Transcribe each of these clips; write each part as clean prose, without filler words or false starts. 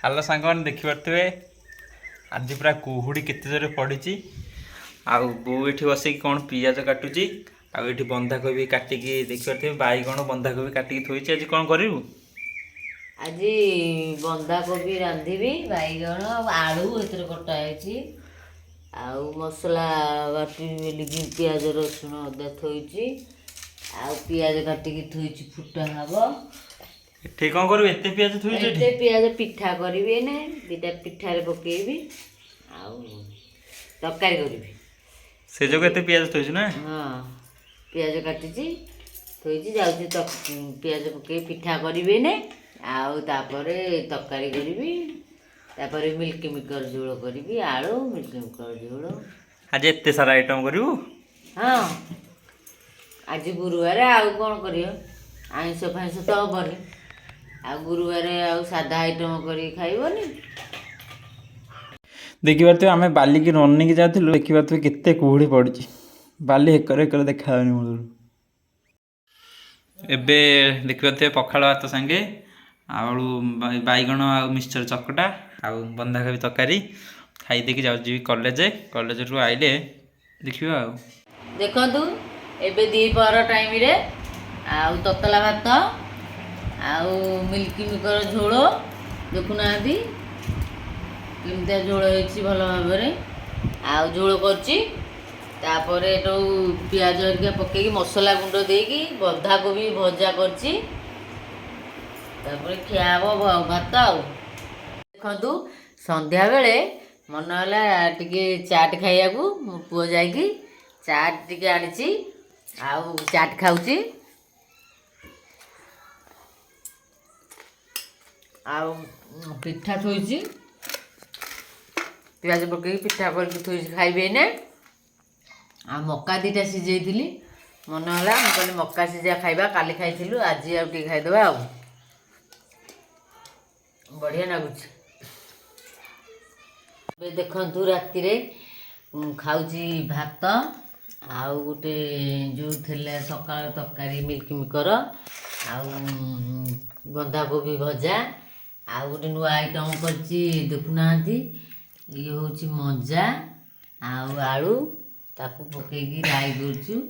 Hello सांगन देखिपे आज पूरा कुहुड़ी केते जोरे पड़ी आउ बो ये बस कौन पिज काटुची आउ बंधाकोबी काटिकी देखिपे बैगण बंधाकोबी काटिकी थोड़ी आज कौन करू आज बंधाकोबी रांधिबी बैगण आलू एथरे कटा है आउ मसला बाटी बोलिकी पियाज रसुण अदा थोड़ी आउ पियाज काटिकी थोड़ी फुटा हब ठीक कौन करू एते पियाज थोड़ी एते पियाज पिठा करिवे ने दिटा पिठा रे पकेबी आउ तरकारी करिवे से जो एते पियाज थोड़ी ना हां पियाज काटिची थोड़ी जाउची तो पियाज पके पिठा करिवे ने आउ तापरे तरकारी करिवी तापरे मिल्क मेकर झोल करिवी आलू मिल्क मेकर झोल आज एते सारा आइटम करू हां आज गुरुवार आउ कोन करियो आइंस फाइंस तो हबनी आ गुरुवार आ सादा आइटम करी खाइबनी देखिए तो आम बाली की रनिंग जाऊँ देखिए तो केते कुहुड़ी पड़ी बाली एकर देखा मूल एबे देखिए पखाड़ भात सांगे आलू बैगण आ मिक्सचर चकटा आ बंधाकोबी तरकारी खाई देकी जाऊँ कॉलेज कॉलेज रू आइले देखिए आ देखंतु एबे दीपहर टाइम रे आ ततला भात आउ मिल्क मेकर झोल देखुना केमती झोल होती भल भाव आउ झोल कर पियाज हरिका पकईकि मसला गुंड देकी बंधाकोबी भजा कर खिया हम भात आउ देखु संध्या बेले मन है टिके चाट खाइया मो पुओ जाइकी चाट टिके आनी आउ चाट खाऊची आउ पिठा थोड़ी पियाज पकई पिठा करके थोड़ी खाइबे ने आ मक्का दीटा सिझेइली मन है मुझे मक्का सिझा खाइबा काली खाइलु आज आउ टे खाइदेबा आ बढ़िया लगुच देखु राति खाऊची भात आउ गोटे जो थे सका तरकारी मिल्क मेकर आउ बंधाकोबी भजा आउ गोटे नुआ आइटम कर देखुना ये हूँ मजा आउ आलू ताकू पकईकि राई करूँ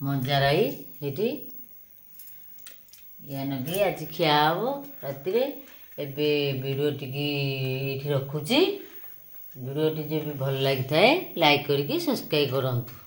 मजा राई ये या नगे आज खिया हम राति एबे वीडियो टी रखुची वीडियो टी जो भी भल लगी थाए लाइक करके सब्सक्राइब करंतु।